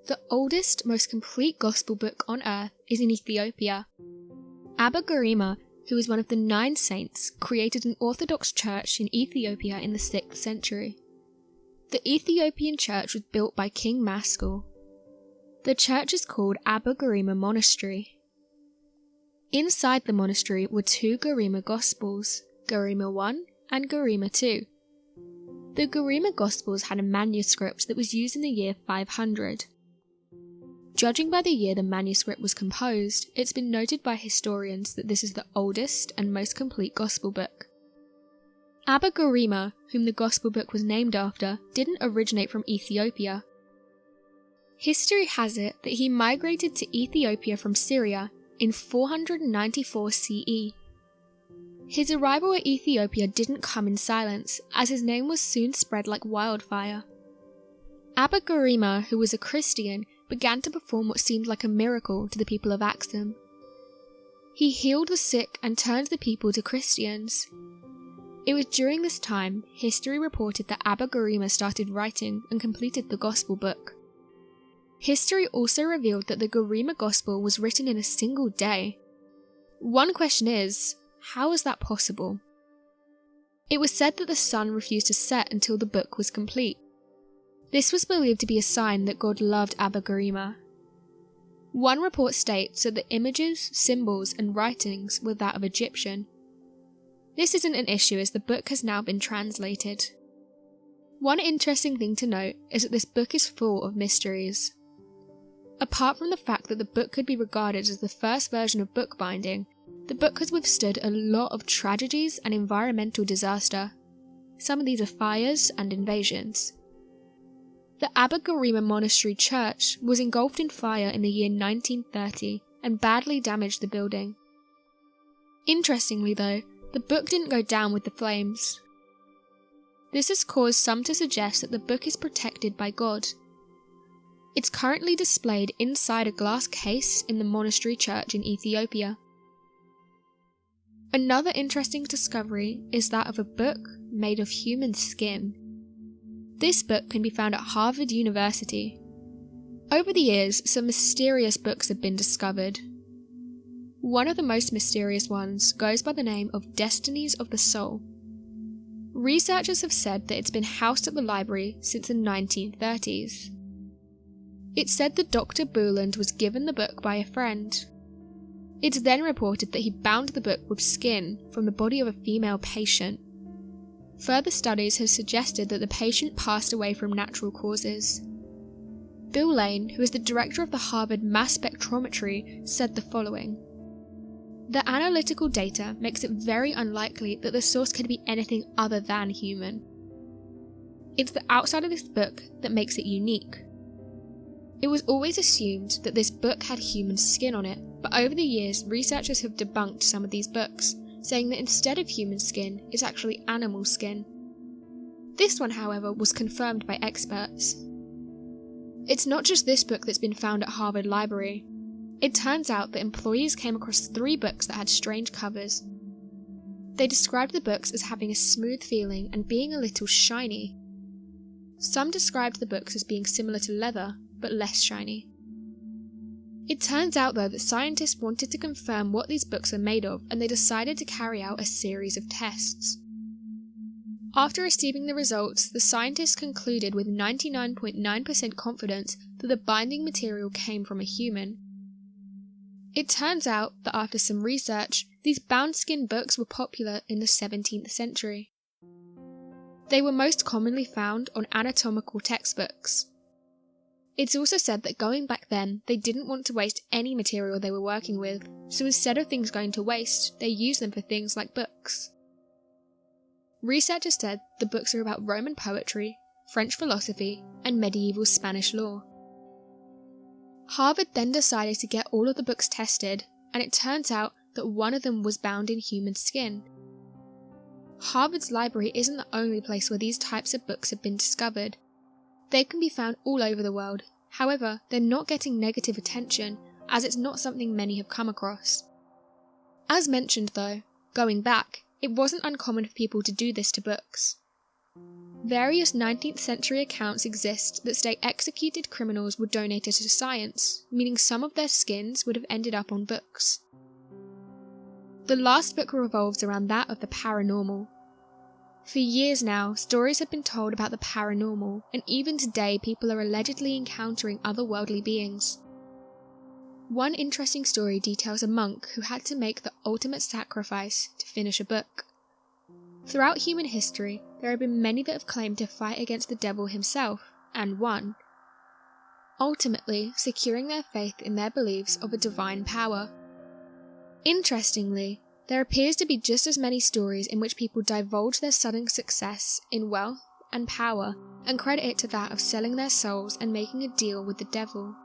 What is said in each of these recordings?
The oldest, most complete gospel book on earth is in Ethiopia. Abba Garima, who is one of the 9 saints, created an orthodox church in Ethiopia in the 6th century. The Ethiopian church was built by King Masqal. The church is called Abba Garima Monastery. Inside the monastery were 2 Garima Gospels, Garima 1 and Garima 2. The Garima Gospels had a manuscript that was used in the year 500. Judging by the year the manuscript was composed, it's been noted by historians that this is the oldest and most complete gospel book. Abba Garima, whom the gospel book was named after, didn't originate from Ethiopia. History has it that he migrated to Ethiopia from Syria in 494 CE. His arrival at Ethiopia didn't come in silence, as his name was soon spread like wildfire. Abba Garima, who was a Christian, began to perform what seemed like a miracle to the people of Axum. He healed the sick and turned the people to Christians. It was during this time history reported that Abba Garima started writing and completed the Gospel book. History also revealed that the Garima Gospel was written in a single day. One question is, how is that possible? It was said that the sun refused to set until the book was complete. This was believed to be a sign that God loved Abba Garima. One report states that the images, symbols and writings were that of Egyptian. This isn't an issue as the book has now been translated. One interesting thing to note is that this book is full of mysteries. Apart from the fact that the book could be regarded as the first version of bookbinding, the book has withstood a lot of tragedies and environmental disaster. Some of these are fires and invasions. The Abba Garima Monastery church was engulfed in fire in the year 1930 and badly damaged the building. Interestingly though, the book didn't go down with the flames. This has caused some to suggest that the book is protected by God. It's currently displayed inside a glass case in the monastery church in Ethiopia. Another interesting discovery is that of a book made of human skin. This book can be found at Harvard University. Over the years, some mysterious books have been discovered. One of the most mysterious ones goes by the name of Destinies of the Soul. Researchers have said that it's been housed at the library since the 1930s. It's said that Dr. Booland was given the book by a friend. It's then reported that he bound the book with skin from the body of a female patient. Further studies have suggested that the patient passed away from natural causes. Bill Lane, who is the director of the Harvard Mass Spectrometry, said the following: "The analytical data makes it very unlikely that the source could be anything other than human. It's the outside of this book that makes it unique. It was always assumed that this book had human skin on it, but over the years researchers have debunked some of these books, saying that instead of human skin, it's actually animal skin. This one, however, was confirmed by experts. It's not just this book that's been found at Harvard Library. It turns out that employees came across 3 books that had strange covers. They described the books as having a smooth feeling and being a little shiny. Some described the books as being similar to leather, but less shiny. It turns out though that scientists wanted to confirm what these books are made of, and they decided to carry out a series of tests. After receiving the results, the scientists concluded with 99.9% confidence that the binding material came from a human. It turns out that after some research, these bound skin books were popular in the 17th century. They were most commonly found on anatomical textbooks. It's also said that going back then, they didn't want to waste any material they were working with, so instead of things going to waste, they used them for things like books. Researchers said the books are about Roman poetry, French philosophy, and medieval Spanish law. Harvard then decided to get all of the books tested, and it turns out that one of them was bound in human skin. Harvard's library isn't the only place where these types of books have been discovered. They can be found all over the world, however, they're not getting negative attention as it's not something many have come across. As mentioned though, going back, it wasn't uncommon for people to do this to books. Various 19th century accounts exist that state executed criminals were donated to science, meaning some of their skins would have ended up on books. The last book revolves around that of the paranormal. For years now, stories have been told about the paranormal, and even today people are allegedly encountering otherworldly beings. One interesting story details a monk who had to make the ultimate sacrifice to finish a book. Throughout human history, there have been many that have claimed to fight against the devil himself, and won, ultimately securing their faith in their beliefs of a divine power. Interestingly, there appears to be just as many stories in which people divulge their sudden success in wealth and power and credit it to that of selling their souls and making a deal with the devil.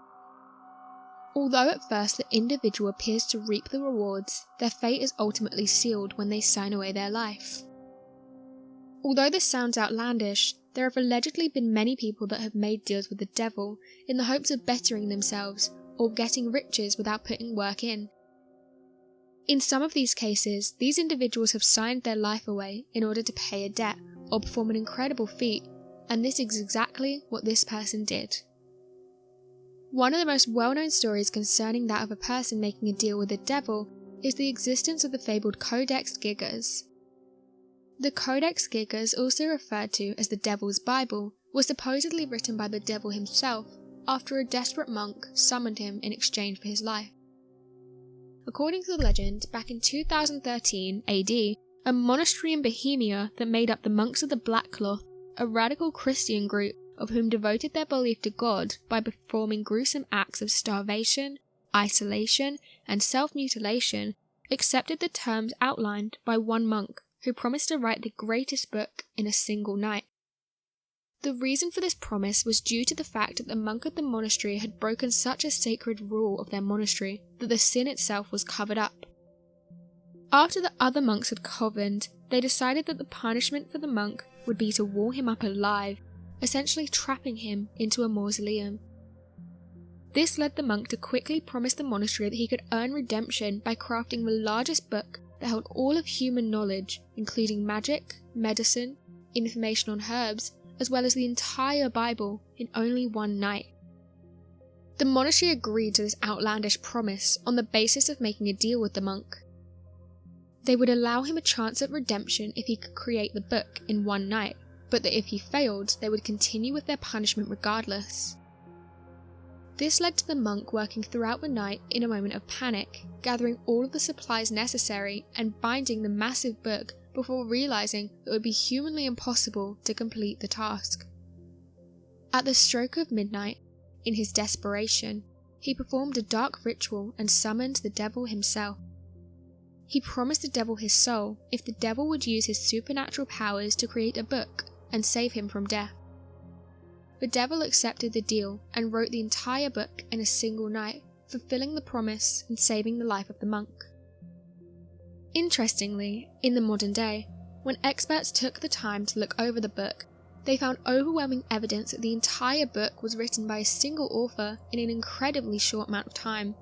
Although at first the individual appears to reap the rewards, their fate is ultimately sealed when they sign away their life. Although this sounds outlandish, there have allegedly been many people that have made deals with the devil in the hopes of bettering themselves or getting riches without putting work in. In some of these cases, these individuals have signed their life away in order to pay a debt or perform an incredible feat, and this is exactly what this person did. One of the most well-known stories concerning that of a person making a deal with the devil is the existence of the fabled Codex Gigas. The Codex Gigas, also referred to as the Devil's Bible, was supposedly written by the devil himself after a desperate monk summoned him in exchange for his life. According to the legend, back in 2013 AD, a monastery in Bohemia that made up the Monks of the Black Cloth, a radical Christian group of whom devoted their belief to God by performing gruesome acts of starvation, isolation, and self-mutilation, accepted the terms outlined by one monk who promised to write the greatest book in a single night. The reason for this promise was due to the fact that the monk of the monastery had broken such a sacred rule of their monastery that the sin itself was covered up. After the other monks had covenanted, they decided that the punishment for the monk would be to wall him up alive, essentially trapping him into a mausoleum. This led the monk to quickly promise the monastery that he could earn redemption by crafting the largest book that held all of human knowledge, including magic, medicine, information on herbs, as well as the entire Bible in only one night. The monastery agreed to this outlandish promise on the basis of making a deal with the monk. They would allow him a chance at redemption if he could create the book in one night, but that if he failed, they would continue with their punishment regardless. This led to the monk working throughout the night in a moment of panic, gathering all of the supplies necessary and binding the massive book before realizing it would be humanly impossible to complete the task. At the stroke of midnight, in his desperation, he performed a dark ritual and summoned the devil himself. He promised the devil his soul if the devil would use his supernatural powers to create a book and save him from death. The devil accepted the deal and wrote the entire book in a single night, fulfilling the promise and saving the life of the monk. Interestingly, in the modern day, when experts took the time to look over the book, they found overwhelming evidence that the entire book was written by a single author in an incredibly short amount of time.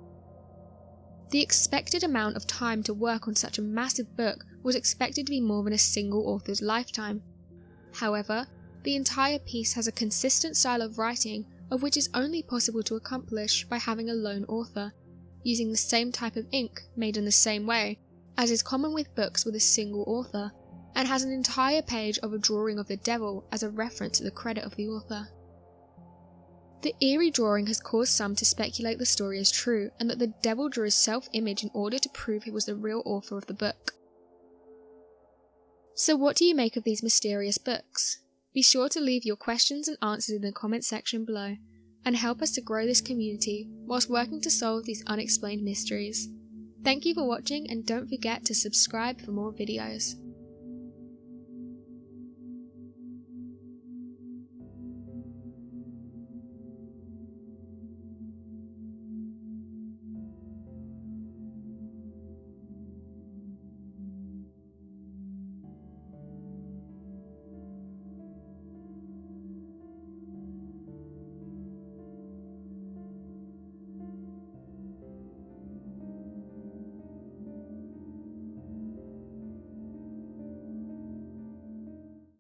The expected amount of time to work on such a massive book was expected to be more than a single author's lifetime. However, the entire piece has a consistent style of writing of which is only possible to accomplish by having a lone author, using the same type of ink made in the same way, as is common with books with a single author, and has an entire page of a drawing of the devil as a reference to the credit of the author. The eerie drawing has caused some to speculate the story is true and that the devil drew his self-image in order to prove he was the real author of the book. So what do you make of these mysterious books? Be sure to leave your questions and answers in the comment section below, and help us to grow this community whilst working to solve these unexplained mysteries. Thank you for watching, and don't forget to subscribe for more videos.